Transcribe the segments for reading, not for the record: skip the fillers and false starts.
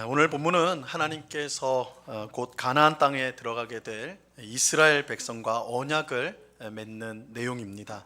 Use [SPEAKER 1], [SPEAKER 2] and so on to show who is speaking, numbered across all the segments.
[SPEAKER 1] 오늘 본문은 하나님께서 곧 가나안 땅에 들어가게 될 이스라엘 백성과 언약을 맺는 내용입니다.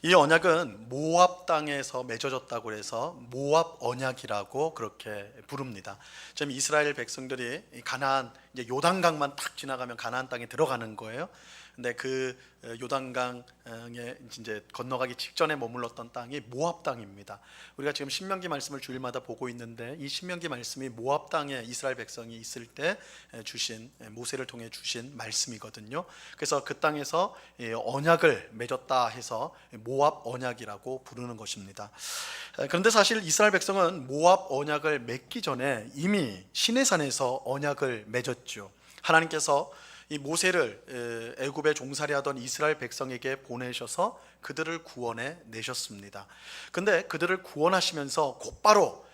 [SPEAKER 1] 이 언약은 모압 땅에서 맺어졌다고 해서 모압 언약이라고 그렇게 부릅니다. 지금 이스라엘 백성들이 가나안, 이제 요단강만 딱 지나가면 가나안 땅에 들어가는 거예요. 근데 그 요단강에 이제 건너가기 직전에 머물렀던 땅이 모압 땅입니다. 우리가 지금 신명기 말씀을 주일마다 보고 있는데 이 신명기 말씀이 모압 땅에 이스라엘 백성이 있을 때 주신, 모세를 통해 주신 말씀이거든요. 그래서 그 땅에서 언약을 맺었다 해서 모압 언약이라고 부르는 것입니다. 그런데 사실 이스라엘 백성은 모압 언약을 맺기 전에 이미 시내산에서 언약을 맺었죠. 하나님께서 이 모세를 애굽에 종살이하던 이스라엘 백성에게 보내셔서 그들을 구원해 내셨습니다. 근데 그들을 구원하시면서 곧바로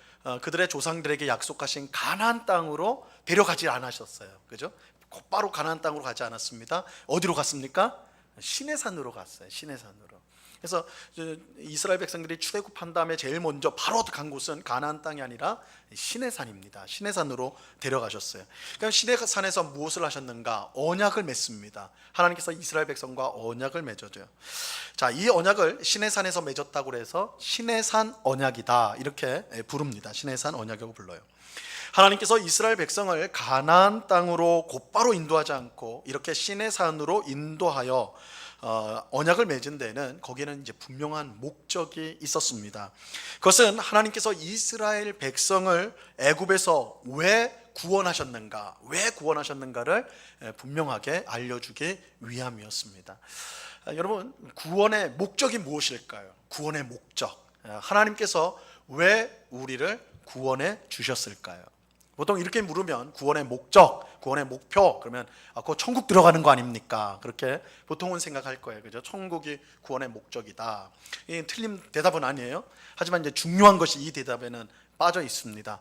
[SPEAKER 1] 그들의 조상들에게 약속하신 가나안 땅으로 데려가지 않으셨어요. 그죠? 곧바로 가나안 땅으로 가지 않았습니다. 어디로 갔습니까? 시내산으로 갔어요. 시내산으로. 그래서 이스라엘 백성들이 출애굽한 다음에 제일 먼저 바로 간 곳은 가나안 땅이 아니라 시내산입니다. 시내산으로 데려가셨어요. 그럼 시내산에서 무엇을 하셨는가? 언약을 맺습니다. 하나님께서 이스라엘 백성과 언약을 맺어줘요. 자, 이 언약을 시내산에서 맺었다고 해서 시내산 언약이다 이렇게 부릅니다. 시내산 언약이라고 불러요. 하나님께서 이스라엘 백성을 가나안 땅으로 곧바로 인도하지 않고 이렇게 시내산으로 인도하여 언약을 맺은 데는 거기에는 이제 분명한 목적이 있었습니다. 그것은 하나님께서 이스라엘 백성을 애굽에서 왜 구원하셨는가, 왜 구원하셨는가를 분명하게 알려주기 위함이었습니다. 여러분, 구원의 목적이 무엇일까요? 구원의 목적, 하나님께서 왜 우리를 구원해 주셨을까요? 보통 이렇게 물으면 구원의 목적, 구원의 목표, 그러면 그거 천국 들어가는 거 아닙니까? 그렇게 보통은 생각할 거예요. 그죠? 천국이 구원의 목적이다. 이 틀린 대답은 아니에요. 하지만 이제 중요한 것이 이 대답에는 빠져 있습니다.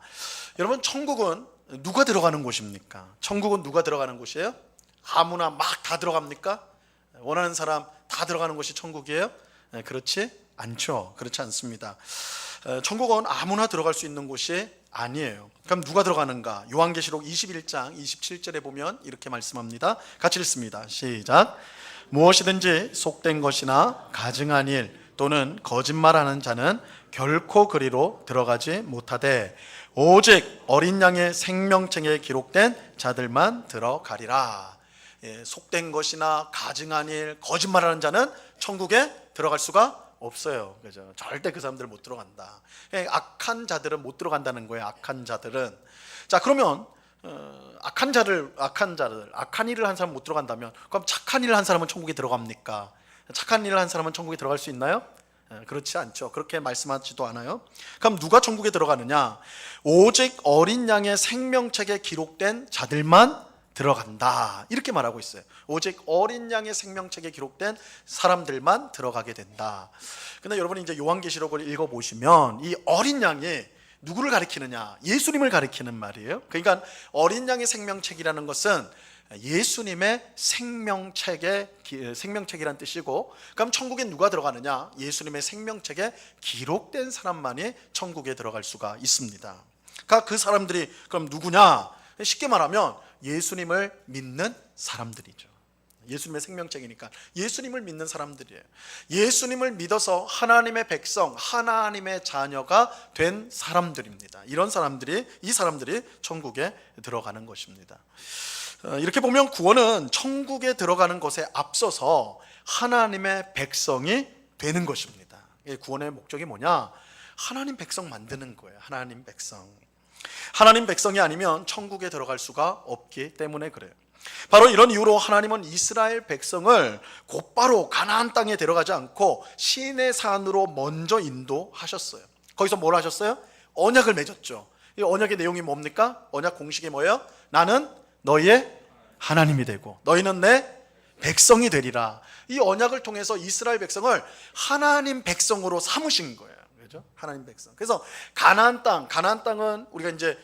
[SPEAKER 1] 여러분, 천국은 누가 들어가는 곳입니까? 천국은 누가 들어가는 곳이에요? 아무나 막 다 들어갑니까? 원하는 사람 다 들어가는 곳이 천국이에요? 그렇지 않죠. 그렇지 않습니다. 천국은 아무나 들어갈 수 있는 곳이 아니에요. 그럼 누가 들어가는가? 요한계시록 21장 27절에 보면 이렇게 말씀합니다. 같이 읽습니다. 시작. 무엇이든지 속된 것이나 가증한 일 또는 거짓말하는 자는 결코 그리로 들어가지 못하되 오직 어린 양의 생명책에 기록된 자들만 들어가리라. 속된 것이나 가증한 일, 거짓말하는 자는 천국에 들어갈 수가 없어요. 그죠? 절대 그 사람들은 못 들어간다. 악한 자들은 못 들어간다는 거예요. 악한 자들은. 자, 그러면 악한 일을 한 사람은 못 들어간다면 그럼 착한 일을 한 사람은 천국에 들어갑니까? 착한 일을 한 사람은 천국에 들어갈 수 있나요? 그렇지 않죠. 그렇게 말씀하지도 않아요. 그럼 누가 천국에 들어가느냐? 오직 어린 양의 생명책에 기록된 자들만 들어간다 이렇게 말하고 있어요. 오직 어린 양의 생명책에 기록된 사람들만 들어가게 된다. 근데 여러분이 이제 요한계시록을 읽어보시면 이 어린 양이 누구를 가리키느냐? 예수님을 가리키는 말이에요. 그러니까 어린 양의 생명책이라는 것은 예수님의 생명책이란 뜻이고, 그럼 천국에 누가 들어가느냐? 예수님의 생명책에 기록된 사람만이 천국에 들어갈 수가 있습니다. 그러니까 그 사람들이 그럼 누구냐? 쉽게 말하면 예수님을 믿는 사람들이죠. 예수님의 생명책이니까 예수님을 믿는 사람들이에요. 예수님을 믿어서 하나님의 백성, 하나님의 자녀가 된 사람들입니다. 이 사람들이 천국에 들어가는 것입니다. 이렇게 보면 구원은 천국에 들어가는 것에 앞서서 하나님의 백성이 되는 것입니다. 구원의 목적이 뭐냐? 하나님 백성 만드는 거예요. 하나님 백성. 하나님 백성이 아니면 천국에 들어갈 수가 없기 때문에 그래요. 바로 이런 이유로 하나님은 이스라엘 백성을 곧바로 가나안 땅에 데려가지 않고 시내산으로 먼저 인도하셨어요. 거기서 뭘 하셨어요? 언약을 맺었죠. 이 언약의 내용이 뭡니까? 언약 공식이 뭐예요? 나는 너희의 하나님이 되고 너희는 내 백성이 되리라. 이 언약을 통해서 이스라엘 백성을 하나님 백성으로 삼으신 거예요. 하나님 백성. 그래서 가나안 땅은 우리가 이제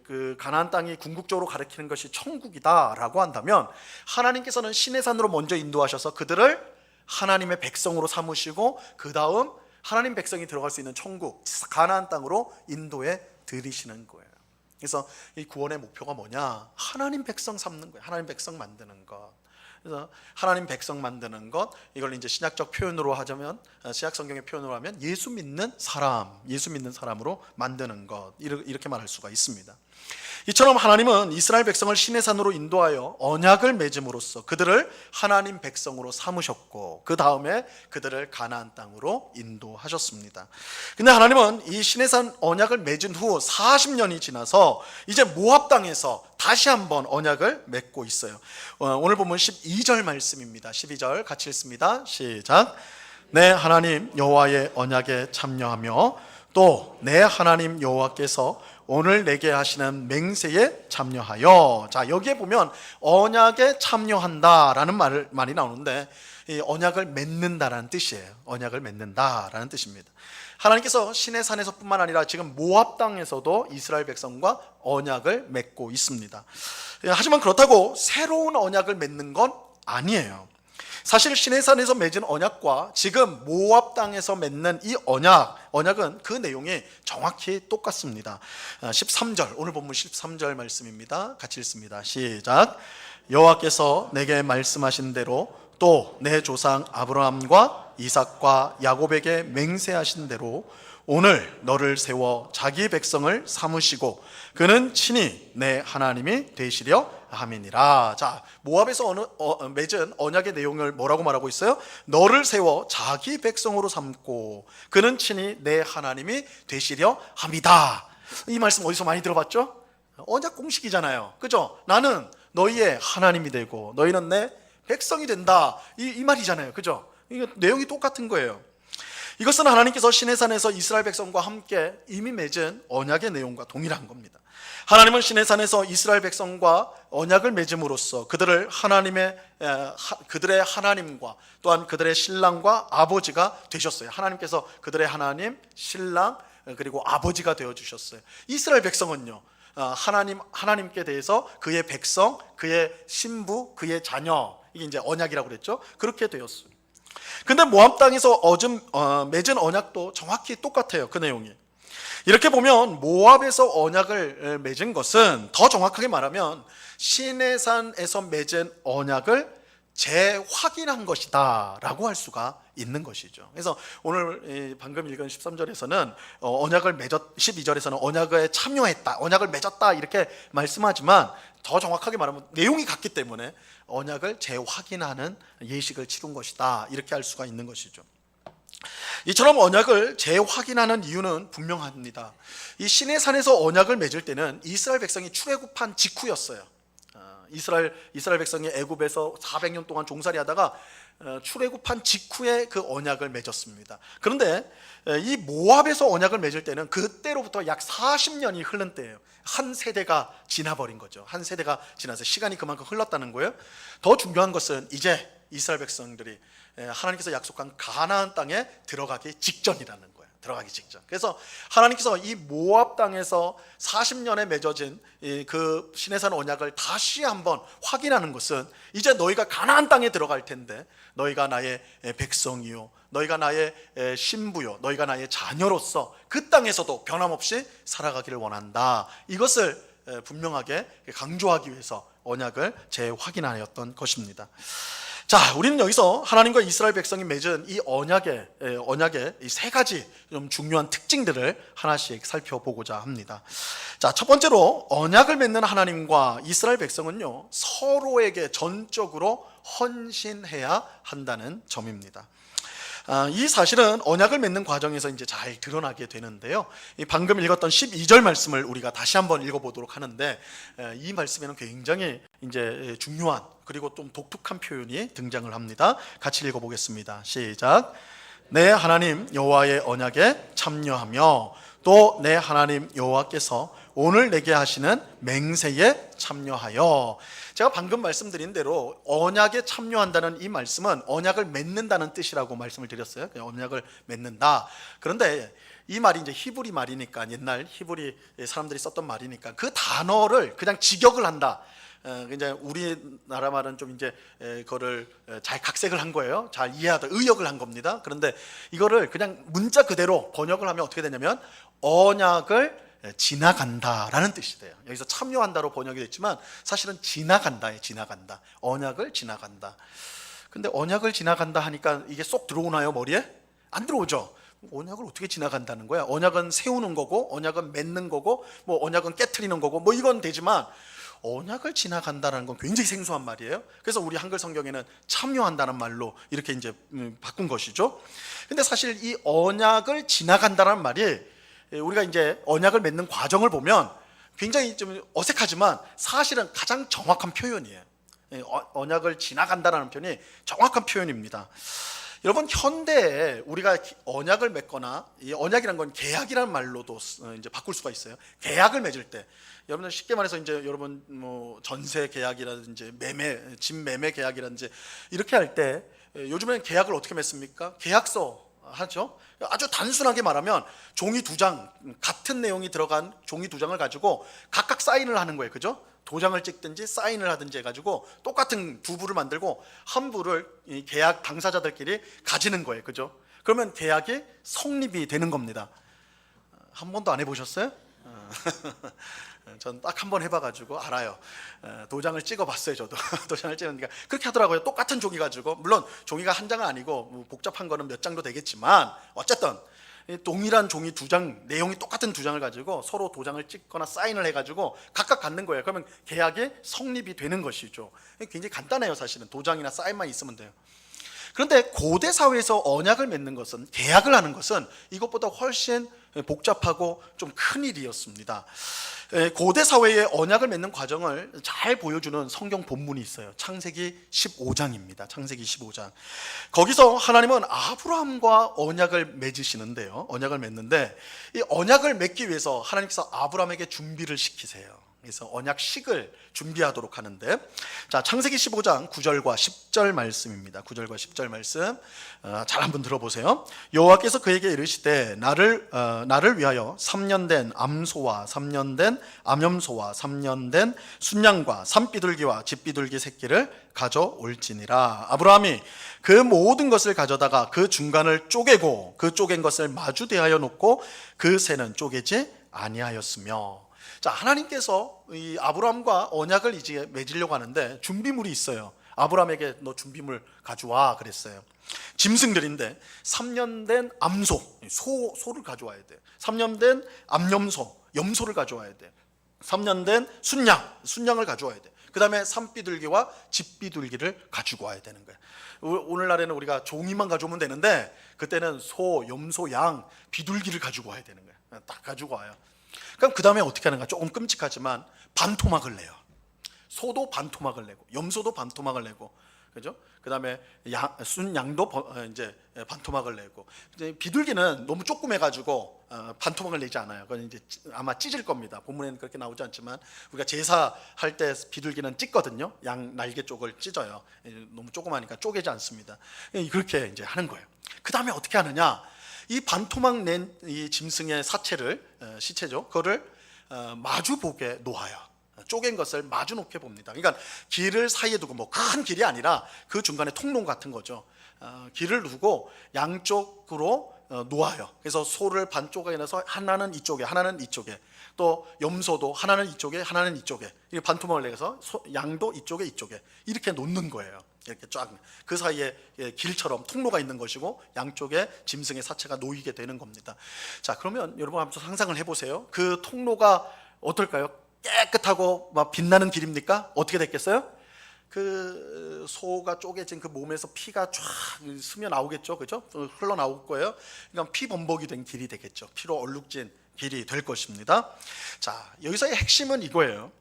[SPEAKER 1] 그 가나안 땅이 궁극적으로 가리키는 것이 천국이다라고 한다면 하나님께서는 시내산으로 먼저 인도하셔서 그들을 하나님의 백성으로 삼으시고 그 다음 하나님 백성이 들어갈 수 있는 천국 가나안 땅으로 인도해 들이시는 거예요. 그래서 이 구원의 목표가 뭐냐? 하나님 백성 삼는 거예요. 하나님 백성 만드는 것. 그래서 하나님 백성 만드는 것, 이걸 이제 신약적 표현으로 하자면, 신약 성경의 표현으로 하면 예수 믿는 사람으로 만드는 것, 이렇게 말할 수가 있습니다. 이처럼 하나님은 이스라엘 백성을 시내산으로 인도하여 언약을 맺음으로써 그들을 하나님 백성으로 삼으셨고, 그 다음에 그들을 가나안 땅으로 인도하셨습니다. 근데 하나님은 이 시내산 언약을 맺은 후 40년이 지나서 이제 모압 땅에서 다시 한번 언약을 맺고 있어요. 오늘 본문 12절 말씀입니다. 12절 같이 읽습니다. 시작. 내 하나님 여호와의 언약에 참여하며 또 내 하나님 여호와께서 오늘 내게 하시는 맹세에 참여하여. 자, 여기에 보면 언약에 참여한다라는 말이 나오는데, 이 언약을 맺는다라는 뜻이에요. 언약을 맺는다라는 뜻입니다. 하나님께서 시내산에서 뿐만 아니라 지금 모압 땅에서도 이스라엘 백성과 언약을 맺고 있습니다. 하지만 그렇다고 새로운 언약을 맺는 건 아니에요. 사실 시내산에서 맺은 언약과 지금 모압 땅에서 맺는 이 언약은 그 내용이 정확히 똑같습니다. 13절, 오늘 본문 13절 말씀입니다. 같이 읽습니다. 시작. 여호와께서 내게 말씀하신 대로 또 내 조상 아브라함과 이삭과 야곱에게 맹세하신 대로 오늘 너를 세워 자기 백성을 삼으시고 그는 친히 내 하나님이 되시려 함이니라. 자, 모압에서 맺은 언약의 내용을 뭐라고 말하고 있어요? 너를 세워 자기 백성으로 삼고 그는 친히 내 하나님이 되시려 함이다. 이 말씀 어디서 많이 들어봤죠? 언약 공식이잖아요. 그죠? 나는 너희의 하나님이 되고 너희는 내 백성이 된다. 이 말이잖아요. 그죠? 이게 내용이 똑같은 거예요. 이것은 하나님께서 시내산에서 이스라엘 백성과 함께 이미 맺은 언약의 내용과 동일한 겁니다. 하나님은 시내산에서 이스라엘 백성과 언약을 맺음으로써 그들을 그들의 하나님과 또한 그들의 신랑과 아버지가 되셨어요. 하나님께서 그들의 하나님, 신랑, 그리고 아버지가 되어주셨어요. 이스라엘 백성은요, 하나님께 대해서 그의 백성, 그의 신부, 그의 자녀, 이게 이제 언약이라고 그랬죠. 그렇게 되었어요. 근데 모압 땅에서 맺은 언약도 정확히 똑같아요. 그 내용이. 이렇게 보면 모압에서 언약을 맺은 것은 더 정확하게 말하면 시내산에서 맺은 언약을 재확인한 것이다 라고 할 수가 있는 것이죠. 그래서 오늘 방금 읽은 13절에서는 언약을 12절에서는 언약에 참여했다, 언약을 맺었다 이렇게 말씀하지만 더 정확하게 말하면 내용이 같기 때문에 언약을 재확인하는 예식을 치룬 것이다 이렇게 할 수가 있는 것이죠. 이처럼 언약을 재확인하는 이유는 분명합니다. 이 시내산에서 언약을 맺을 때는 이스라엘 백성이 출애굽한 직후였어요. 이스라엘 백성이 애굽에서 400년 동안 종살이하다가 출애굽한 직후에 그 언약을 맺었습니다. 그런데 이 모압에서 언약을 맺을 때는 그때로부터 약 40년이 흐른 때예요. 한 세대가 지나버린 거죠. 한 세대가 지나서 시간이 그만큼 흘렀다는 거예요. 더 중요한 것은 이제 이스라엘 백성들이 하나님께서 약속한 가나안 땅에 들어가기 직전이라는 거예요. 들어가기 직전. 그래서 하나님께서 이 모압 땅에서 40년에 맺어진 그 시내산 언약을 다시 한번 확인하는 것은 이제 너희가 가나안 땅에 들어갈 텐데 너희가 나의 백성이요, 너희가 나의 신부요, 너희가 나의 자녀로서 그 땅에서도 변함없이 살아가기를 원한다. 이것을 분명하게 강조하기 위해서 언약을 재확인하였던 것입니다. 자, 우리는 여기서 하나님과 이스라엘 백성이 맺은 이 언약의 이 세 가지 좀 중요한 특징들을 하나씩 살펴보고자 합니다. 자, 첫 번째로 언약을 맺는 하나님과 이스라엘 백성은요, 서로에게 전적으로 헌신해야 한다는 점입니다. 이 사실은 언약을 맺는 과정에서 이제 잘 드러나게 되는데요. 방금 읽었던 12절 말씀을 우리가 다시 한번 읽어보도록 하는데, 이 말씀에는 굉장히 이제 중요한 그리고 좀 독특한 표현이 등장을 합니다. 같이 읽어보겠습니다. 시작. 내 하나님 여호와의 언약에 참여하며 또 내 하나님 여호와께서 오늘 내게 하시는 맹세에 참여하여. 제가 방금 말씀드린 대로 언약에 참여한다는 이 말씀은 언약을 맺는다는 뜻이라고 말씀을 드렸어요. 언약을 맺는다. 그런데 이 말이 이제 히브리 말이니까, 옛날 히브리 사람들이 썼던 말이니까 그 단어를 그냥 직역을 한다. 이제 우리나라 말은 좀 이제 그거를 잘 각색을 한 거예요. 잘 이해하다 의역을 한 겁니다. 그런데 이거를 그냥 문자 그대로 번역을 하면 어떻게 되냐면 언약을 지나간다라는 뜻이 돼요. 여기서 참여한다로 번역이 됐지만 사실은 지나간다에 지나간다. 언약을 지나간다. 근데 언약을 지나간다 하니까 이게 쏙 들어오나요, 머리에? 안 들어오죠. 언약을 어떻게 지나간다는 거야? 언약은 세우는 거고, 언약은 맺는 거고, 뭐 언약은 깨트리는 거고, 뭐 이건 되지만 언약을 지나간다는 건 굉장히 생소한 말이에요. 그래서 우리 한글 성경에는 참여한다는 말로 이렇게 이제 바꾼 것이죠. 근데 사실 이 언약을 지나간다는 말이 우리가 이제 언약을 맺는 과정을 보면 굉장히 좀 어색하지만 사실은 가장 정확한 표현이에요. 언약을 지나간다는 표현이 정확한 표현입니다. 여러분, 현대에 우리가 언약을 맺거나, 이 언약이란 건 계약이라는 말로도 이제 바꿀 수가 있어요. 계약을 맺을 때, 여러분들 쉽게 말해서 이제 여러분 뭐 전세 계약이라든지 집 매매 계약이라든지 이렇게 할 때 요즘에는 계약을 어떻게 맺습니까? 계약서 하죠. 아주 단순하게 말하면 종이 2장, 같은 내용이 들어간 종이 2장을 가지고 각각 사인을 하는 거예요. 그죠? 도장을 찍든지 사인을 하든지 해가지고 똑같은 두 부를 만들고 한 부를 이 계약 당사자들끼리 가지는 거예요. 그죠? 그러면 계약이 성립이 되는 겁니다. 한 번도 안 해보셨어요? 전 딱 한 번 해봐가지고 알아요. 도장을 찍어봤어요, 저도. 도장을 찍으니까 그렇게 하더라고요. 똑같은 종이 가지고, 물론 종이가 한 장은 아니고 뭐 복잡한 거는 몇 장도 되겠지만 어쨌든 동일한 종이 2장, 내용이 똑같은 2장을 가지고 서로 도장을 찍거나 사인을 해가지고 각각 갖는 거예요. 그러면 계약이 성립이 되는 것이죠. 굉장히 간단해요. 사실은 도장이나 사인만 있으면 돼요. 그런데 고대 사회에서 언약을 맺는 것은, 계약을 하는 것은 이것보다 훨씬 복잡하고 좀 큰 일이었습니다. 고대 사회의 언약을 맺는 과정을 잘 보여주는 성경 본문이 있어요. 창세기 15장입니다. 창세기 15장. 거기서 하나님은 아브라함과 언약을 맺으시는데요. 언약을 맺는데 이 언약을 맺기 위해서 하나님께서 아브라함에게 준비를 시키세요. 그래서 언약식을 준비하도록 하는데, 자, 창세기 15장 9절과 10절 말씀입니다. 9절과 10절 말씀 잘 한번 들어보세요. 여호와께서 그에게 이르시되 나를 위하여 3년 된 암소와 3년 된 암염소와 3년 된 순양과 산비둘기와 집비둘기 새끼를 가져올지니라. 아브라함이 그 모든 것을 가져다가 그 중간을 쪼개고 그 쪼갠 것을 마주 대하여 놓고 그 새는 쪼개지 아니하였으며. 자, 하나님께서 이 아브라함과 언약을 이제 맺으려고 하는데 준비물이 있어요. 아브라함에게 너 준비물 가져와 그랬어요. 짐승들인데 3년 된 암소, 소를 가져와야 돼. 3년 된 암염소, 염소를 가져와야 돼. 3년 된 순양을 가져와야 돼. 그 다음에 산비둘기와 집비둘기를 가지고 와야 되는 거예요. 오늘날에는 우리가 종이만 가져오면 되는데 그때는 소, 염소, 양, 비둘기를 가지고 와야 되는 거예요. 딱 가지고 와요. 그럼 그 다음에 어떻게 하는가? 조금 끔찍하지만 반토막을 내요. 소도 반토막을 내고, 염소도 반토막을 내고, 그죠? 그 다음에 순양도 이제 반토막을 내고, 이제 비둘기는 너무 조그매가지고 반토막을 내지 않아요. 그건 이제 아마 찢을 겁니다. 본문에는 그렇게 나오지 않지만 우리가 제사할 때 비둘기는 찢거든요. 양 날개 쪽을 찢어요. 너무 조그마니까 쪼개지 않습니다. 그렇게 이제 하는 거예요. 그 다음에 어떻게 하느냐? 이 반토막 낸 이 짐승의 사체를, 시체죠. 그거를 마주보게 놓아요. 쪼갠 것을 마주 놓게 봅니다. 그러니까 길을 사이에 두고, 뭐 큰 길이 아니라 그 중간에 통로 같은 거죠. 길을 두고 양쪽으로 놓아요. 그래서 소를 반쪽에 내서 하나는 이쪽에, 하나는 이쪽에, 또 염소도 하나는 이쪽에, 하나는 이쪽에, 이렇게 반토막을 내서 양도 이쪽에, 이쪽에 이렇게 놓는 거예요. 이렇게 쫙 그 사이에 길처럼 통로가 있는 것이고 양쪽에 짐승의 사체가 놓이게 되는 겁니다. 자, 그러면 여러분 한번 상상을 해보세요. 그 통로가 어떨까요? 깨끗하고 막 빛나는 길입니까? 어떻게 됐겠어요? 그 소가 쪼개진 그 몸에서 피가 쫙 스며 나오겠죠, 그죠? 흘러 나올 거예요. 그러니까 피 범벅이 된 길이 되겠죠. 피로 얼룩진 길이 될 것입니다. 자, 여기서의 핵심은 이거예요.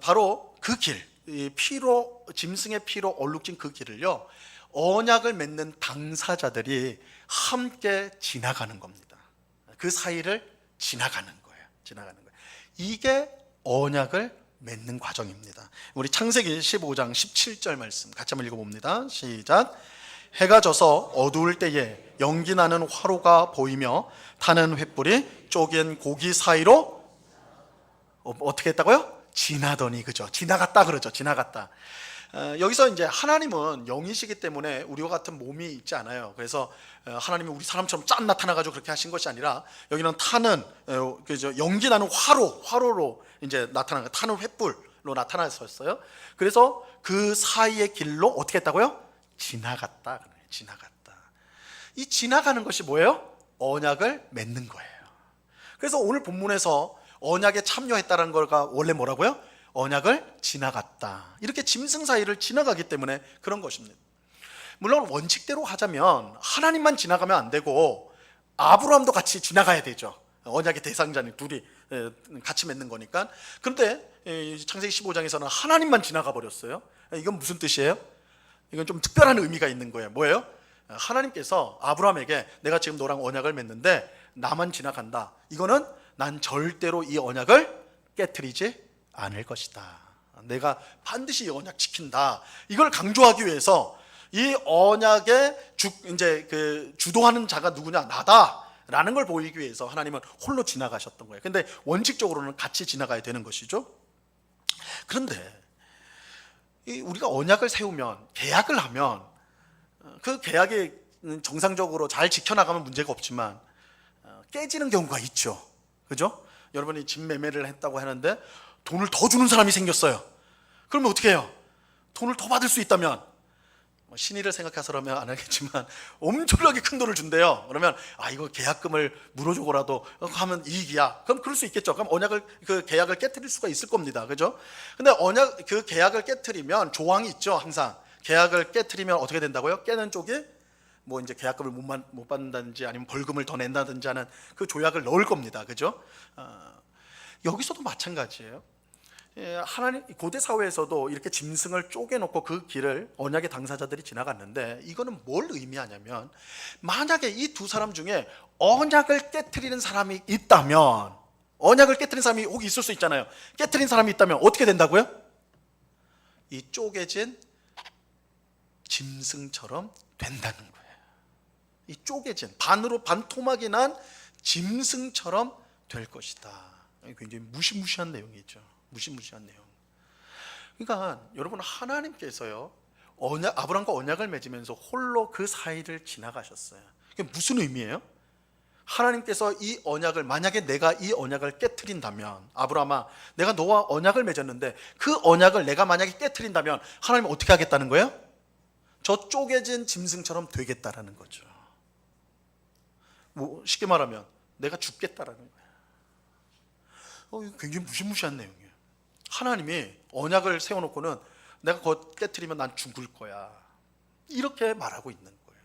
[SPEAKER 1] 바로 그 길, 이 피로, 짐승의 피로 얼룩진 그 길을요, 언약을 맺는 당사자들이 함께 지나가는 겁니다. 그 사이를 지나가는 거예요. 이게 언약을 맺는 과정입니다. 우리 창세기 15장 17절 말씀 같이 한번 읽어봅니다. 시작. 해가 져서 어두울 때에 연기 나는 화로가 보이며 타는 횃불이 쪼갠 고기 사이로 어떻게 했다고요? 지나더니, 그죠? 지나갔다 그러죠. 지나갔다. 여기서 이제 하나님은 영이시기 때문에 우리와 같은 몸이 있지 않아요. 그래서 하나님이 우리 사람처럼 짠 나타나가지고 그렇게 하신 것이 아니라 여기는 타는 연기 나는 화로로 이제 나타나는 타는 횃불로 나타났었어요. 그래서 그 사이의 길로 어떻게 했다고요? 지나갔다. 이 지나가는 것이 뭐예요? 언약을 맺는 거예요. 그래서 오늘 본문에서 언약에 참여했다는 거가 원래 뭐라고요? 언약을 지나갔다. 이렇게 짐승 사이를 지나가기 때문에 그런 것입니다. 물론 원칙대로 하자면 하나님만 지나가면 안 되고 아브라함도 같이 지나가야 되죠. 언약의 대상자는 둘이 같이 맺는 거니까. 그런데 창세기 15장에서는 하나님만 지나가 버렸어요. 이건 무슨 뜻이에요? 이건 좀 특별한 의미가 있는 거예요. 뭐예요? 하나님께서 아브라함에게 내가 지금 너랑 언약을 맺는데 나만 지나간다. 이거는 난 절대로 이 언약을 깨트리지 않을 것이다. 내가 반드시 이 언약 지킨다. 이걸 강조하기 위해서 이 언약의 주도하는 자가 누구냐? 나다라는 걸 보이기 위해서 하나님은 홀로 지나가셨던 거예요. 근데 원칙적으로는 같이 지나가야 되는 것이죠. 그런데 우리가 언약을 세우면, 계약을 하면 그 계약이 정상적으로 잘 지켜나가면 문제가 없지만 깨지는 경우가 있죠. 그죠? 여러분이 집 매매를 했다고 하는데 돈을 더 주는 사람이 생겼어요. 그러면 어떻게 해요? 돈을 더 받을 수 있다면, 신의를 생각해서 그러면 안 하겠지만 엄청나게 큰 돈을 준대요. 그러면 이거 계약금을 물어주고라도 하면 이익이야. 그럼 그럴 수 있겠죠. 그럼 그 계약을 깨트릴 수가 있을 겁니다. 그죠? 근데 그 계약을 깨트리면 조항이 있죠. 항상 계약을 깨트리면 어떻게 된다고요? 깨는 쪽이 뭐 이제 계약금을 못 받는다든지 아니면 벌금을 더 낸다든지 하는 그 조약을 넣을 겁니다. 그죠? 여기서도 마찬가지예요. 하나님 고대 사회에서도 이렇게 짐승을 쪼개놓고 그 길을 언약의 당사자들이 지나갔는데, 이거는 뭘 의미하냐면, 만약에 이 두 사람 중에 언약을 깨트리는 사람이 있다면, 언약을 깨트리는 사람이 혹 있을 수 있잖아요. 깨트린 사람이 있다면 어떻게 된다고요? 이 쪼개진 짐승처럼 된다는 거예요. 이 쪼개진 반으로 반토막이 난 짐승처럼 될 것이다. 굉장히 무시무시한 내용이죠. 무시무시한 내용. 그러니까 여러분, 하나님께서요 아브라함과 언약을 맺으면서 홀로 그 사이를 지나가셨어요. 그게 무슨 의미예요? 하나님께서 이 언약을, 만약에 내가 이 언약을 깨트린다면, 아브라함아 내가 너와 언약을 맺었는데 그 언약을 내가 만약에 깨트린다면 하나님은 어떻게 하겠다는 거예요? 저 쪼개진 짐승처럼 되겠다라는 거죠. 뭐 쉽게 말하면 내가 죽겠다라는 거예요. 이거 굉장히 무시무시한 내용이에요. 하나님이 언약을 세워놓고는 내가 그거 깨트리면 난 죽을 거야, 이렇게 말하고 있는 거예요.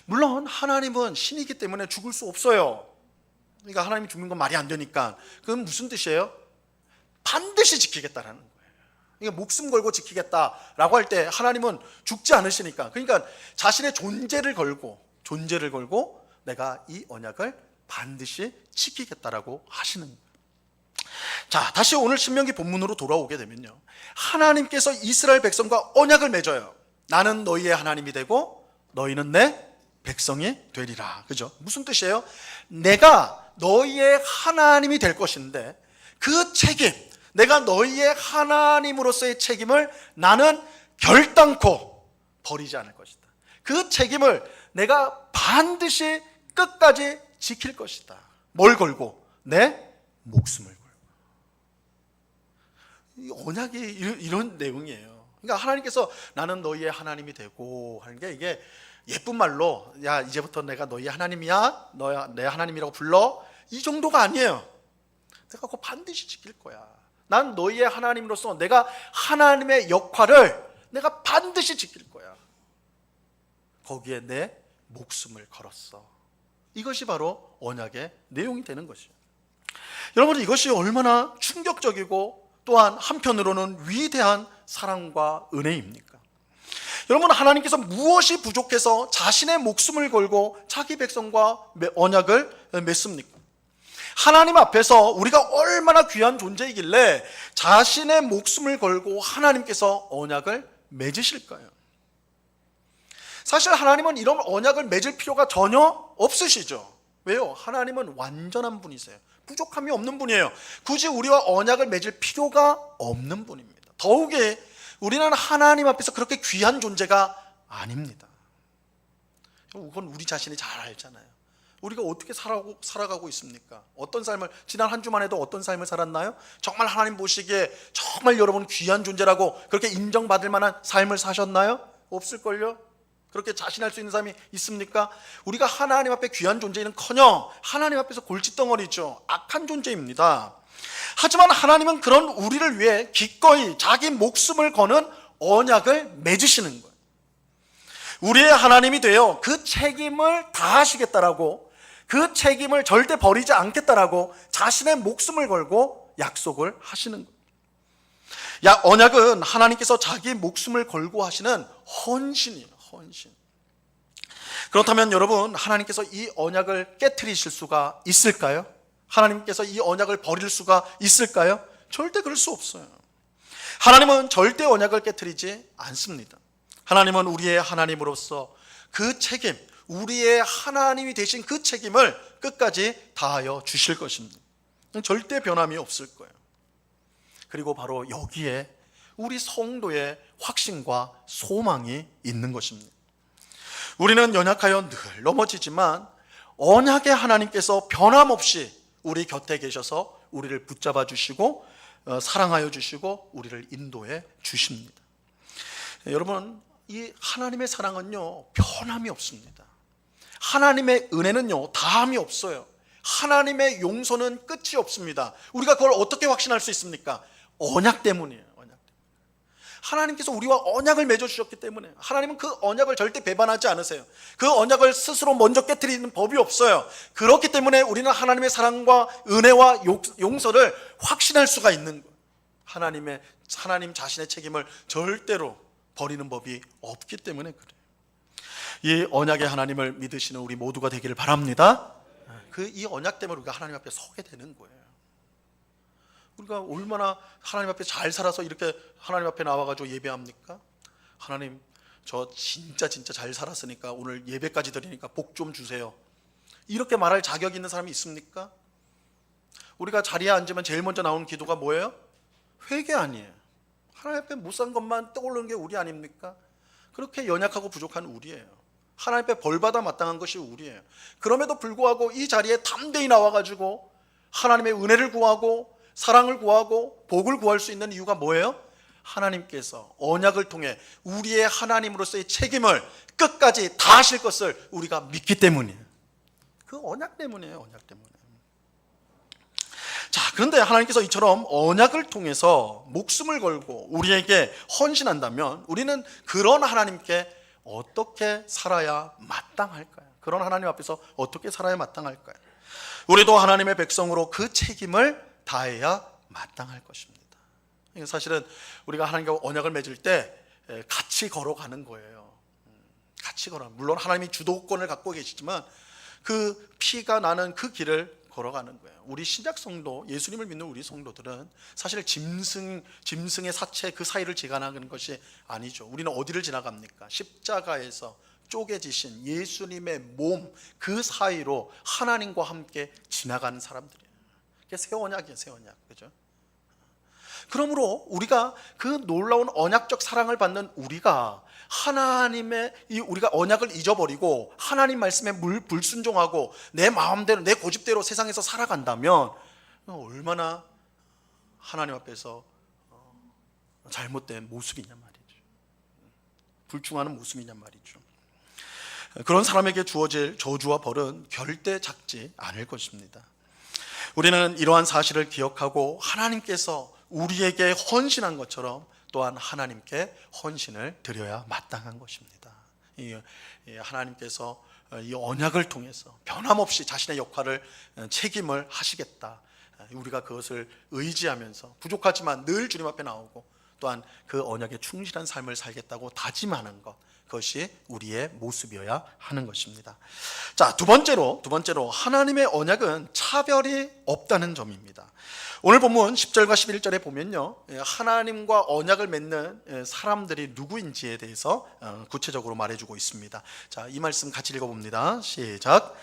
[SPEAKER 1] 물론 하나님은 신이기 때문에 죽을 수 없어요. 그러니까 하나님이 죽는 건 말이 안 되니까. 그건 무슨 뜻이에요? 반드시 지키겠다라는 거예요. 그러니까 목숨 걸고 지키겠다라고 할 때 하나님은 죽지 않으시니까, 그러니까 자신의 존재를 걸고 내가 이 언약을 반드시 지키겠다라고 하시는 거예요. 자, 다시 오늘 신명기 본문으로 돌아오게 되면요, 하나님께서 이스라엘 백성과 언약을 맺어요. 나는 너희의 하나님이 되고 너희는 내 백성이 되리라. 그죠? 무슨 뜻이에요? 내가 너희의 하나님이 될 것인데 그 책임, 내가 너희의 하나님으로서의 책임을 나는 결단코 버리지 않을 것이다. 그 책임을 내가 반드시 끝까지 지킬 것이다. 뭘 걸고? 내 목숨을 걸고. 이 언약이 이런 내용이에요. 그러니까 하나님께서 나는 너희의 하나님이 되고 하는 게, 이게 예쁜 말로 야 이제부터 내가 너희 하나님이야, 너야 내 하나님이라고 불러, 이 정도가 아니에요. 내가 그거 반드시 지킬 거야. 난 너희의 하나님으로서 내가 하나님의 역할을 내가 반드시 지킬 거야. 거기에 내 목숨을 걸었어. 이것이 바로 언약의 내용이 되는 것이에요. 여러분, 이것이 얼마나 충격적이고 또한 한편으로는 위대한 사랑과 은혜입니까? 여러분, 하나님께서 무엇이 부족해서 자신의 목숨을 걸고 자기 백성과 언약을 맺습니까? 하나님 앞에서 우리가 얼마나 귀한 존재이길래 자신의 목숨을 걸고 하나님께서 언약을 맺으실까요? 사실 하나님은 이런 언약을 맺을 필요가 전혀 없으시죠. 왜요? 하나님은 완전한 분이세요. 부족함이 없는 분이에요. 굳이 우리와 언약을 맺을 필요가 없는 분입니다. 더욱이 우리는 하나님 앞에서 그렇게 귀한 존재가 아닙니다. 그건 우리 자신이 잘 알잖아요. 우리가 어떻게 살아가고 있습니까? 어떤 삶을, 지난 한 주만 해도 어떤 삶을 살았나요? 정말 하나님 보시기에 정말 여러분 귀한 존재라고 그렇게 인정받을 만한 삶을 사셨나요? 없을걸요? 그렇게 자신할 수 있는 사람이 있습니까? 우리가 하나님 앞에 귀한 존재는커녕 하나님 앞에서 골칫덩어리죠. 악한 존재입니다. 하지만 하나님은 그런 우리를 위해 기꺼이 자기 목숨을 거는 언약을 맺으시는 거예요. 우리의 하나님이 되어 그 책임을 다하시겠다라고, 그 책임을 절대 버리지 않겠다라고 자신의 목숨을 걸고 약속을 하시는 거예요. 언약은 하나님께서 자기 목숨을 걸고 하시는 헌신이에요. 헌신. 그렇다면 여러분, 하나님께서 이 언약을 깨트리실 수가 있을까요? 하나님께서 이 언약을 버릴 수가 있을까요? 절대 그럴 수 없어요. 하나님은 절대 언약을 깨트리지 않습니다. 하나님은 우리의 하나님으로서 그 책임, 우리의 하나님이 되신 그 책임을 끝까지 다하여 주실 것입니다. 절대 변함이 없을 거예요. 그리고 바로 여기에 우리 성도의 확신과 소망이 있는 것입니다. 우리는 연약하여 늘 넘어지지만 언약의 하나님께서 변함없이 우리 곁에 계셔서 우리를 붙잡아 주시고 사랑하여 주시고 우리를 인도해 주십니다. 여러분, 이 하나님의 사랑은요 변함이 없습니다. 하나님의 은혜는요 다함이 없어요. 하나님의 용서는 끝이 없습니다. 우리가 그걸 어떻게 확신할 수 있습니까? 언약 때문이에요. 언약. 하나님께서 우리와 언약을 맺어주셨기 때문에 하나님은 그 언약을 절대 배반하지 않으세요. 그 언약을 스스로 먼저 깨트리는 법이 없어요. 그렇기 때문에 우리는 하나님의 사랑과 은혜와 용서를 확신할 수가 있는 거예요. 하나님 자신의 책임을 절대로 버리는 법이 없기 때문에 그래요. 이 언약의 하나님을 믿으시는 우리 모두가 되기를 바랍니다. 이 언약 때문에 우리가 하나님 앞에 서게 되는 거예요. 우리가 얼마나 하나님 앞에 잘 살아서 이렇게 하나님 앞에 나와가지고 예배합니까? 하나님, 저 진짜 잘 살았으니까 오늘 예배까지 드리니까 복 좀 주세요. 이렇게 말할 자격이 있는 사람이 있습니까? 우리가 자리에 앉으면 제일 먼저 나오는 기도가 뭐예요? 회개 아니에요. 하나님 앞에 못 산 것만 떠오르는 게 우리 아닙니까? 그렇게 연약하고 부족한 우리예요. 하나님 앞에 벌받아 마땅한 것이 우리예요. 그럼에도 불구하고 이 자리에 담대히 나와가지고 하나님의 은혜를 구하고 사랑을 구하고 복을 구할 수 있는 이유가 뭐예요? 하나님께서 언약을 통해 우리의 하나님으로서의 책임을 끝까지 다하실 것을 우리가 믿기 때문이에요. 그 언약 때문이에요. 언약 때문에. 자, 그런데 하나님께서 이처럼 언약을 통해서 목숨을 걸고 우리에게 헌신한다면 우리는 그런 하나님께 어떻게 살아야 마땅할까요? 그런 하나님 앞에서 어떻게 살아야 마땅할까요? 우리도 하나님의 백성으로 그 책임을 다해야 마땅할 것입니다. 사실은 우리가 하나님과 언약을 맺을 때 같이 걸어가는 거예요. 같이 걸어. 물론 하나님이 주도권을 갖고 계시지만 그 피가 나는 그 길을 걸어가는 거예요. 우리 신약 성도, 예수님을 믿는 우리 성도들은 사실 짐승의 사체 그 사이를 지나가는 것이 아니죠. 우리는 어디를 지나갑니까? 십자가에서 쪼개지신 예수님의 몸 그 사이로 하나님과 함께 지나가는 사람들이에요. 그게 새 언약이에요, 새 언약. 그죠? 그러므로 우리가 그 놀라운 언약적 사랑을 받는 우리가 우리가 언약을 잊어버리고 하나님 말씀에 불순종하고 내 마음대로 내 고집대로 세상에서 살아간다면 얼마나 하나님 앞에서 잘못된 모습이냐 말이죠. 불충하는 모습이냐 말이죠. 그런 사람에게 주어질 저주와 벌은 절대 작지 않을 것입니다. 우리는 이러한 사실을 기억하고 하나님께서 우리에게 헌신한 것처럼 또한 하나님께 헌신을 드려야 마땅한 것입니다. 하나님께서 이 언약을 통해서 변함없이 자신의 역할을 책임을 하시겠다. 우리가 그것을 의지하면서 부족하지만 늘 주님 앞에 나오고 또한 그 언약에 충실한 삶을 살겠다고 다짐하는 것, 그것이 우리의 모습이어야 하는 것입니다. 자, 두 번째로 하나님의 언약은 차별이 없다는 점입니다. 오늘 본문 10절과 11절에 보면요, 하나님과 언약을 맺는 사람들이 누구인지에 대해서 구체적으로 말해주고 있습니다. 자, 이 말씀 같이 읽어봅니다. 시작.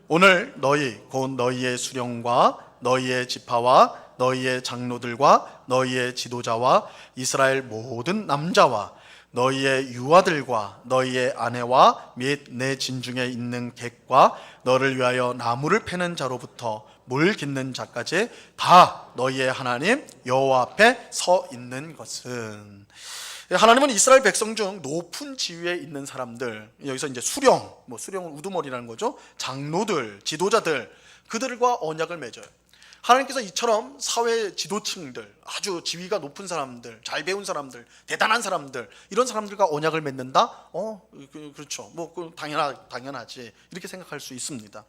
[SPEAKER 1] 오늘 너희 곧 너희의 수령과 너희의 지파와 너희의 장로들과 너희의 지도자와 이스라엘 모든 남자와 너희의 유아들과 너희의 아내와 및 내 진중에 있는 객과 너를 위하여 나무를 패는 자로부터 물 깃는 자까지 다 너희의 하나님 여호와 앞에 서 있는 것은, 하나님은 이스라엘 백성 중 높은 지위에 있는 사람들, 여기서 이제 수령은 우두머리라는 거죠. 장로들, 지도자들, 그들과 언약을 맺어요. 하나님께서 이처럼 사회 지도층들, 아주 지위가 높은 사람들, 잘 배운 사람들, 대단한 사람들, 이런 사람들과 언약을 맺는다? 그렇죠. 당연하지. 이렇게 생각할 수 있습니다.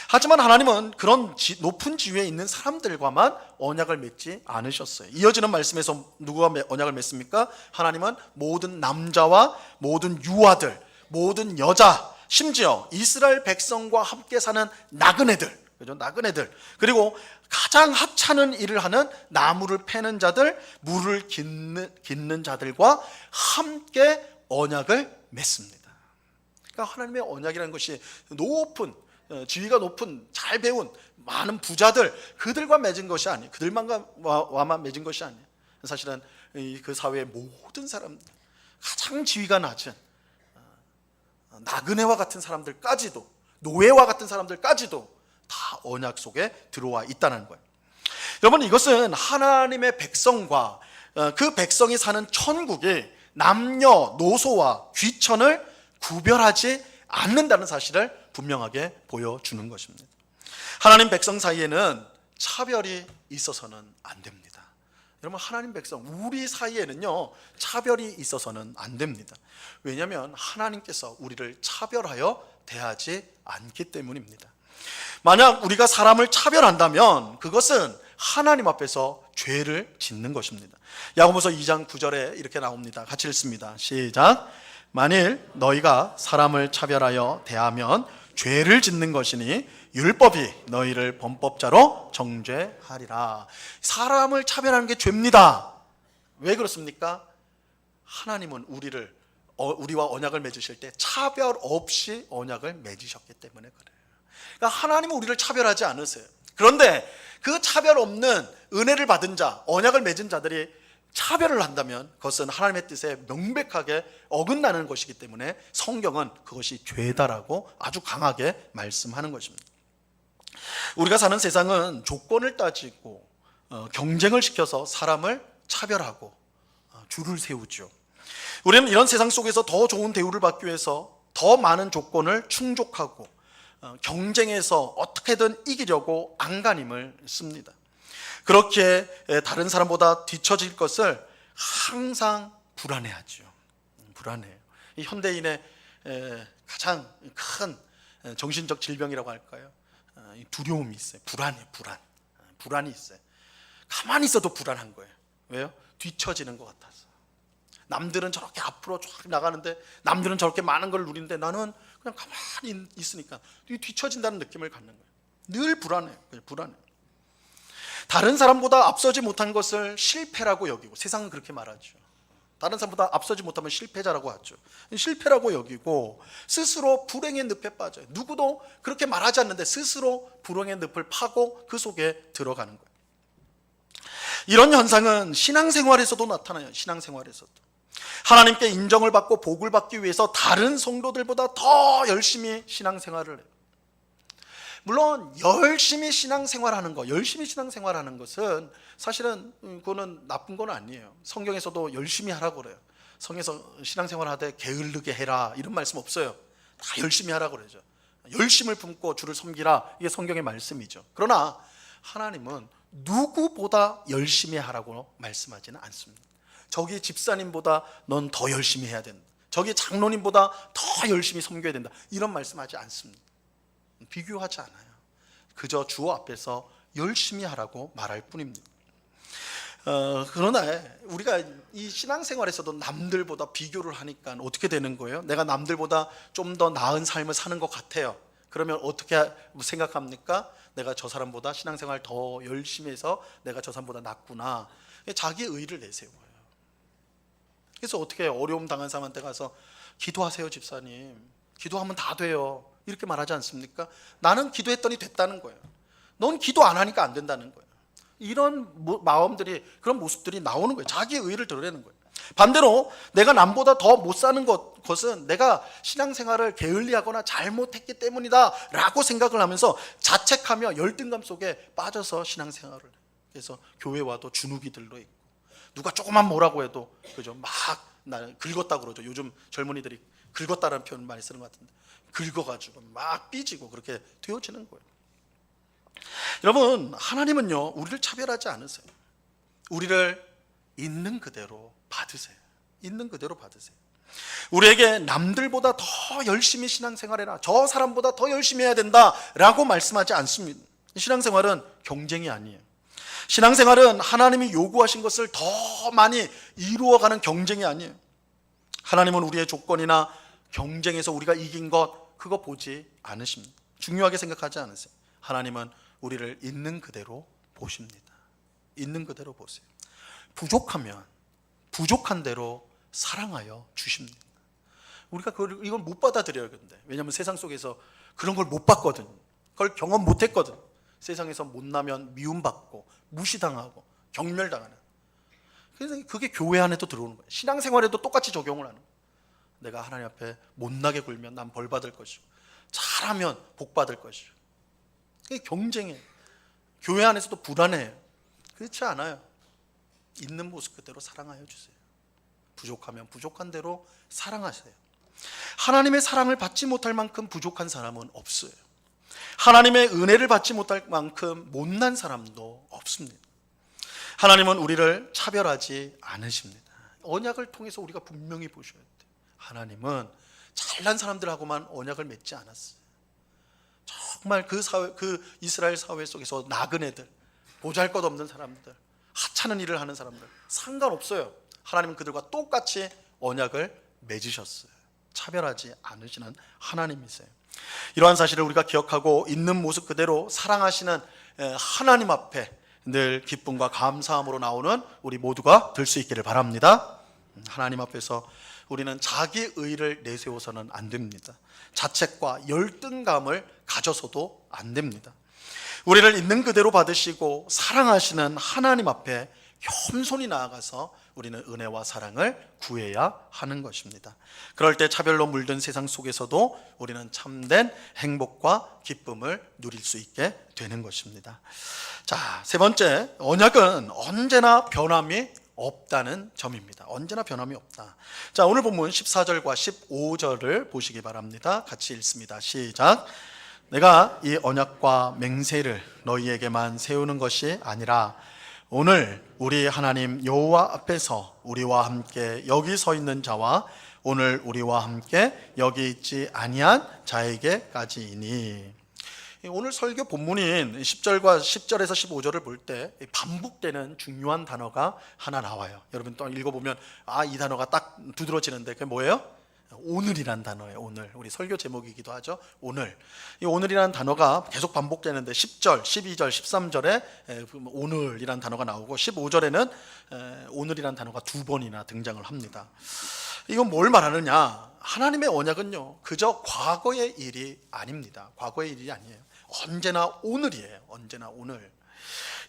[SPEAKER 1] 하지만 하나님은 그런 높은 지위에 있는 사람들과만 언약을 맺지 않으셨어요. 이어지는 말씀에서 누구와 언약을 맺습니까? 하나님은 모든 남자와 모든 유아들, 모든 여자, 심지어 이스라엘 백성과 함께 사는 나그네들, 그죠? 나그네들, 그리고 가장 하찮은 일을 하는 나무를 패는 자들, 물을 깃는 자들과 함께 언약을 맺습니다. 그러니까 하나님의 언약이라는 것이 높은, 지위가 높은, 잘 배운 많은 부자들, 그들과 맺은 것이 아니에요. 그들만과만 맺은 것이 아니에요. 사실은 그 사회의 모든 사람들, 가장 지위가 낮은 나그네와 같은 사람들까지도, 노예와 같은 사람들까지도 다 언약 속에 들어와 있다는 거예요. 여러분, 이것은 하나님의 백성과 그 백성이 사는 천국이 남녀노소와 귀천을 구별하지 않는다는 사실을 분명하게 보여주는 것입니다. 하나님 백성 사이에는 차별이 있어서는 안 됩니다. 여러분, 하나님 백성, 우리 사이에는요, 차별이 있어서는 안 됩니다. 왜냐하면 하나님께서 우리를 차별하여 대하지 않기 때문입니다. 만약 우리가 사람을 차별한다면 그것은 하나님 앞에서 죄를 짓는 것입니다. 야고보서 2장 9절에 이렇게 나옵니다. 같이 읽습니다. 시작. 만일 너희가 사람을 차별하여 대하면 죄를 짓는 것이니 율법이 너희를 범법자로 정죄하리라. 사람을 차별하는 게 죄입니다. 왜 그렇습니까? 하나님은 우리와 언약을 맺으실 때 차별 없이 언약을 맺으셨기 때문에 그래요. 그러니까 하나님은 우리를 차별하지 않으세요. 그런데 그 차별 없는 은혜를 받은 자, 언약을 맺은 자들이 차별을 한다면 그것은 하나님의 뜻에 명백하게 어긋나는 것이기 때문에 성경은 그것이 죄다라고 아주 강하게 말씀하는 것입니다. 우리가 사는 세상은 조건을 따지고 경쟁을 시켜서 사람을 차별하고 줄을 세우죠. 우리는 이런 세상 속에서 더 좋은 대우를 받기 위해서 더 많은 조건을 충족하고 경쟁에서 어떻게든 이기려고 안간힘을 씁니다. 그렇게 다른 사람보다 뒤처질 것을 항상 불안해하죠. 불안해요. 이 현대인의 가장 큰 정신적 질병이라고 할까요? 두려움이 있어요. 불안이 있어요. 가만히 있어도 불안한 거예요. 왜요? 뒤처지는 것 같아서. 남들은 저렇게 앞으로 쫙 나가는데, 남들은 저렇게 많은 걸 누리는데 나는 그냥 가만히 있으니까 뒤처진다는 느낌을 갖는 거예요. 늘 불안해요. 다른 사람보다 앞서지 못한 것을 실패라고 여기고, 세상은 그렇게 말하죠. 다른 사람보다 앞서지 못하면 실패자라고 하죠. 실패라고 여기고 스스로 불행의 늪에 빠져요. 누구도 그렇게 말하지 않는데 스스로 불행의 늪을 파고 그 속에 들어가는 거예요. 이런 현상은 신앙생활에서도 나타나요. 신앙생활에서도 하나님께 인정을 받고 복을 받기 위해서 다른 성도들보다 더 열심히 신앙생활을 해요. 물론 열심히 신앙생활하는 것은 사실은 그거는 나쁜 건 아니에요. 성경에서도 열심히 하라고 그래요. 성경에서 신앙생활하되 게을르게 해라 이런 말씀 없어요. 다 열심히 하라고 그러죠. 열심을 품고 주를 섬기라, 이게 성경의 말씀이죠. 그러나 하나님은 누구보다 열심히 하라고 말씀하지는 않습니다. 저기 집사님보다 넌 더 열심히 해야 된다, 저기 장로님보다 더 열심히 섬겨야 된다, 이런 말씀하지 않습니다. 비교하지 않아요. 그저 주 앞에서 열심히 하라고 말할 뿐입니다. 그러나 우리가 이 신앙생활에서도 남들보다 비교를 하니까 어떻게 되는 거예요? 내가 남들보다 좀 더 나은 삶을 사는 것 같아요. 그러면 어떻게 생각합니까? 내가 저 사람보다 신앙생활 더 열심히 해서 내가 저 사람보다 낫구나, 자기 의의를 내세워요. 그래서 어떻게 어려움 당한 사람한테 가서 기도하세요 집사님, 기도하면 다 돼요, 이렇게 말하지 않습니까? 나는 기도했더니 됐다는 거예요. 넌 기도 안 하니까 안 된다는 거예요. 이런 마음들이, 그런 모습들이 나오는 거예요. 자기의 의의를 드러내는 거예요. 반대로 내가 남보다 더 못 사는 것은 내가 신앙생활을 게을리하거나 잘못했기 때문이다 라고 생각을 하면서 자책하며 열등감 속에 빠져서 신앙생활을 해요. 그래서 교회 와도 주눅이들로 있고, 누가 조금만 뭐라고 해도 그죠, 막 나는 긁었다 그러죠. 요즘 젊은이들이 긁었다라는 표현을 많이 쓰는 것 같은데, 긁어가지고 막 삐지고 그렇게 되어지는 거예요. 여러분, 하나님은요 우리를 차별하지 않으세요. 우리를 있는 그대로 받으세요. 있는 그대로 받으세요. 우리에게 남들보다 더 열심히 신앙생활해라, 저 사람보다 더 열심히 해야 된다라고 말씀하지 않습니다. 신앙생활은 경쟁이 아니에요. 신앙생활은 하나님이 요구하신 것을 더 많이 이루어가는 경쟁이 아니에요. 하나님은 우리의 조건이나 경쟁에서 우리가 이긴 것, 그거 보지 않으십니다. 중요하게 생각하지 않으세요. 하나님은 우리를 있는 그대로 보십니다. 있는 그대로 보세요. 부족하면 부족한 대로 사랑하여 주십니다. 우리가 이걸 못 받아들여요. 근데 왜냐하면 세상 속에서 그런 걸 못 봤거든. 그걸 경험 못 했거든. 세상에서 못나면 미움받고 무시당하고 경멸당하는. 그래서 그게 교회 안에도 들어오는 거예요. 신앙생활에도 똑같이 적용을 하는 거예요. 내가 하나님 앞에 못나게 굴면 난 벌 받을 것이고, 잘하면 복 받을 것이고. 그게 경쟁이에요. 교회 안에서도 불안해요. 그렇지 않아요. 있는 모습 그대로 사랑하여 주세요. 부족하면 부족한 대로 사랑하세요. 하나님의 사랑을 받지 못할 만큼 부족한 사람은 없어요. 하나님의 은혜를 받지 못할 만큼 못난 사람도 없습니다. 하나님은 우리를 차별하지 않으십니다. 언약을 통해서 우리가 분명히 보셔야 돼요. 하나님은 잘난 사람들하고만 언약을 맺지 않았어요. 정말 그 이스라엘 사회 속에서 나그네들, 보잘것없는 사람들, 하찮은 일을 하는 사람들 상관없어요. 하나님은 그들과 똑같이 언약을 맺으셨어요. 차별하지 않으시는 하나님이세요. 이러한 사실을 우리가 기억하고 있는 모습 그대로 사랑하시는 하나님 앞에 늘 기쁨과 감사함으로 나오는 우리 모두가 될 수 있기를 바랍니다. 하나님 앞에서 우리는 자기 의를 내세워서는 안 됩니다. 자책과 열등감을 가져서도 안 됩니다. 우리를 있는 그대로 받으시고 사랑하시는 하나님 앞에 겸손히 나아가서 우리는 은혜와 사랑을 구해야 하는 것입니다. 그럴 때 차별로 물든 세상 속에서도 우리는 참된 행복과 기쁨을 누릴 수 있게 되는 것입니다. 자, 세 번째, 언약은 언제나 변함이 없다는 점입니다. 언제나 변함이 없다. 자, 오늘 본문 14절과 15절을 보시기 바랍니다. 같이 읽습니다. 시작. 내가 이 언약과 맹세를 너희에게만 세우는 것이 아니라 오늘 우리 하나님 여호와 앞에서 우리와 함께 여기 서 있는 자와 오늘 우리와 함께 여기 있지 아니한 자에게까지이니. 오늘 설교 본문인 10절과 10절에서 15절을 볼 때 반복되는 중요한 단어가 하나 나와요. 여러분 또 읽어보면 이 단어가 딱 두드러지는데 그게 뭐예요? 오늘이란 단어예요. 오늘. 우리 설교 제목이기도 하죠. 오늘. 이 오늘이란 단어가 계속 반복되는데 10절, 12절, 13절에 오늘이란 단어가 나오고 15절에는 오늘이란 단어가 두 번이나 등장을 합니다. 이건 뭘 말하느냐? 하나님의 언약은요, 그저 과거의 일이 아닙니다. 과거의 일이 아니에요. 언제나 오늘이에요. 언제나 오늘.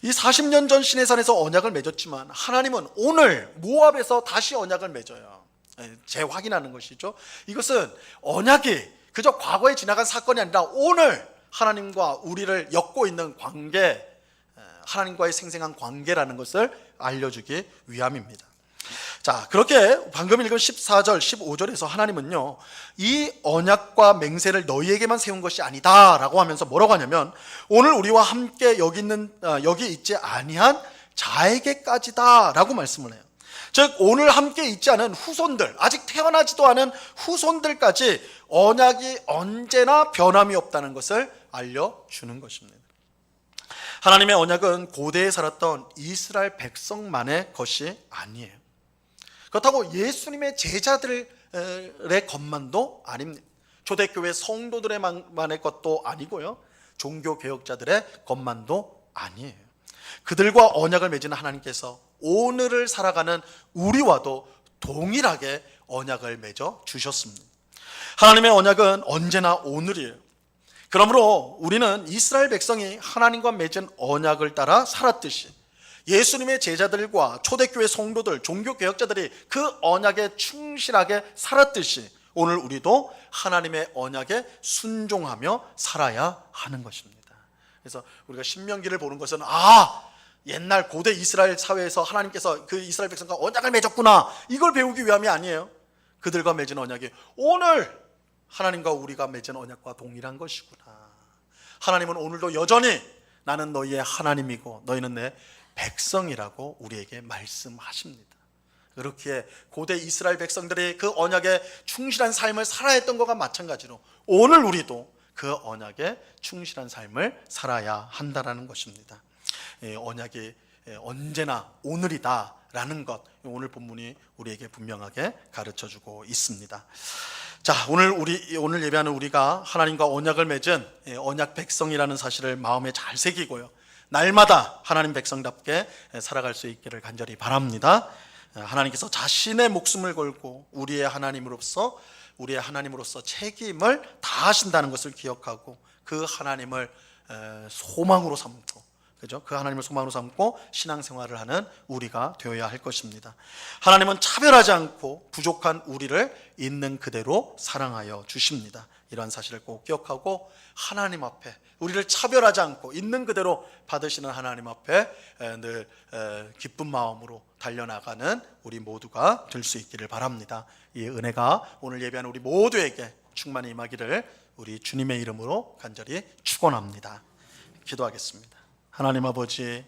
[SPEAKER 1] 이 40년 전 시내산에서 언약을 맺었지만 하나님은 오늘 모압에서 다시 언약을 맺어요. 재확인하는 것이죠. 이것은 언약이 그저 과거에 지나간 사건이 아니라 오늘 하나님과 우리를 엮고 있는 관계, 하나님과의 생생한 관계라는 것을 알려주기 위함입니다. 자, 그렇게 방금 읽은 14절, 15절에서 하나님은요, 이 언약과 맹세를 너희에게만 세운 것이 아니다 라고 하면서 뭐라고 하냐면 오늘 우리와 함께 여기 있지 아니한 자에게까지다 라고 말씀을 해요. 즉 오늘 함께 있지 않은 후손들, 아직 태어나지도 않은 후손들까지 언약이 언제나 변함이 없다는 것을 알려주는 것입니다. 하나님의 언약은 고대에 살았던 이스라엘 백성만의 것이 아니에요. 그렇다고 예수님의 제자들의 것만도 아닙니다. 초대교회 성도들만의 것도 아니고요, 종교개혁자들의 것만도 아니에요. 그들과 언약을 맺은 하나님께서 오늘을 살아가는 우리와도 동일하게 언약을 맺어 주셨습니다. 하나님의 언약은 언제나 오늘이에요. 그러므로 우리는 이스라엘 백성이 하나님과 맺은 언약을 따라 살았듯이 예수님의 제자들과 초대교회 성도들, 종교개혁자들이 그 언약에 충실하게 살았듯이 오늘 우리도 하나님의 언약에 순종하며 살아야 하는 것입니다. 그래서 우리가 신명기를 보는 것은 옛날 고대 이스라엘 사회에서 하나님께서 그 이스라엘 백성과 언약을 맺었구나, 이걸 배우기 위함이 아니에요. 그들과 맺은 언약이 오늘 하나님과 우리가 맺은 언약과 동일한 것이구나. 하나님은 오늘도 여전히 나는 너희의 하나님이고 너희는 내 백성이라고 우리에게 말씀하십니다. 그렇기에 고대 이스라엘 백성들이 그 언약에 충실한 삶을 살아야 했던 것과 마찬가지로 오늘 우리도 그 언약에 충실한 삶을 살아야 한다는 것입니다. 언약이 언제나 오늘이다라는 것, 오늘 본문이 우리에게 분명하게 가르쳐주고 있습니다. 자, 오늘 예배하는 우리가 하나님과 언약을 맺은 언약 백성이라는 사실을 마음에 잘 새기고요, 날마다 하나님 백성답게 살아갈 수 있기를 간절히 바랍니다. 하나님께서 자신의 목숨을 걸고 우리의 하나님으로서 책임을 다하신다는 것을 기억하고 그 하나님을 소망으로 삼고, 그죠? 그 하나님을 소망으로 삼고 신앙생활을 하는 우리가 되어야 할 것입니다. 하나님은 차별하지 않고 부족한 우리를 있는 그대로 사랑하여 주십니다. 이러한 사실을 꼭 기억하고 하나님 앞에 우리를 차별하지 않고 있는 그대로 받으시는 하나님 앞에 늘 기쁜 마음으로 달려나가는 우리 모두가 될 수 있기를 바랍니다. 이 은혜가 오늘 예배하는 우리 모두에게 충만히 임하기를 우리 주님의 이름으로 간절히 축원합니다. 기도하겠습니다. 하나님 아버지,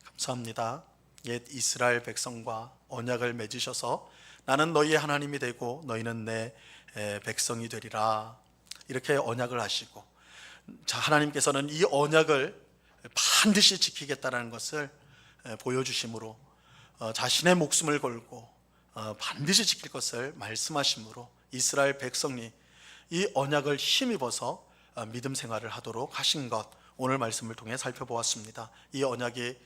[SPEAKER 1] 감사합니다. 옛 이스라엘 백성과 언약을 맺으셔서 나는 너희의 하나님이 되고 너희는 내 백성이 되리라, 이렇게 언약을 하시고, 자, 하나님께서는 이 언약을 반드시 지키겠다는 것을 보여주심으로 자신의 목숨을 걸고 반드시 지킬 것을 말씀하심으로 이스라엘 백성이 이 언약을 힘입어서 믿음 생활을 하도록 하신 것, 오늘 말씀을 통해 살펴보았습니다. 이 언약이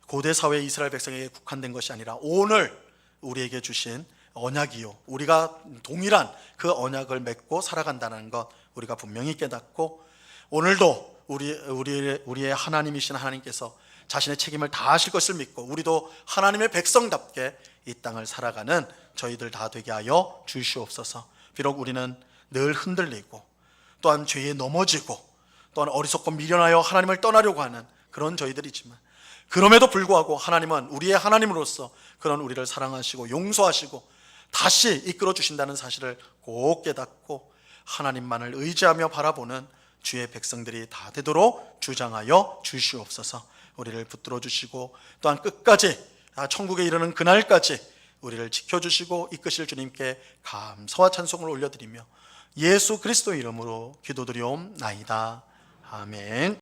[SPEAKER 1] 고대 사회 이스라엘 백성에게 국한된 것이 아니라 오늘 우리에게 주신 언약이요, 우리가 동일한 그 언약을 맺고 살아간다는 것 우리가 분명히 깨닫고, 오늘도 우리의 하나님이신 하나님께서 자신의 책임을 다하실 것을 믿고 우리도 하나님의 백성답게 이 땅을 살아가는 저희들 다 되게 하여 주시옵소서. 비록 우리는 늘 흔들리고 또한 죄에 넘어지고 또한 어리석고 미련하여 하나님을 떠나려고 하는 그런 저희들이지만, 그럼에도 불구하고 하나님은 우리의 하나님으로서 그런 우리를 사랑하시고 용서하시고 다시 이끌어 주신다는 사실을 꼭 깨닫고 하나님만을 의지하며 바라보는 주의 백성들이 다 되도록 주장하여 주시옵소서. 우리를 붙들어 주시고 또한 끝까지 천국에 이르는 그날까지 우리를 지켜주시고 이끄실 주님께 감사와 찬송을 올려드리며 예수 그리스도의 이름으로 기도드리옵나이다. 아멘.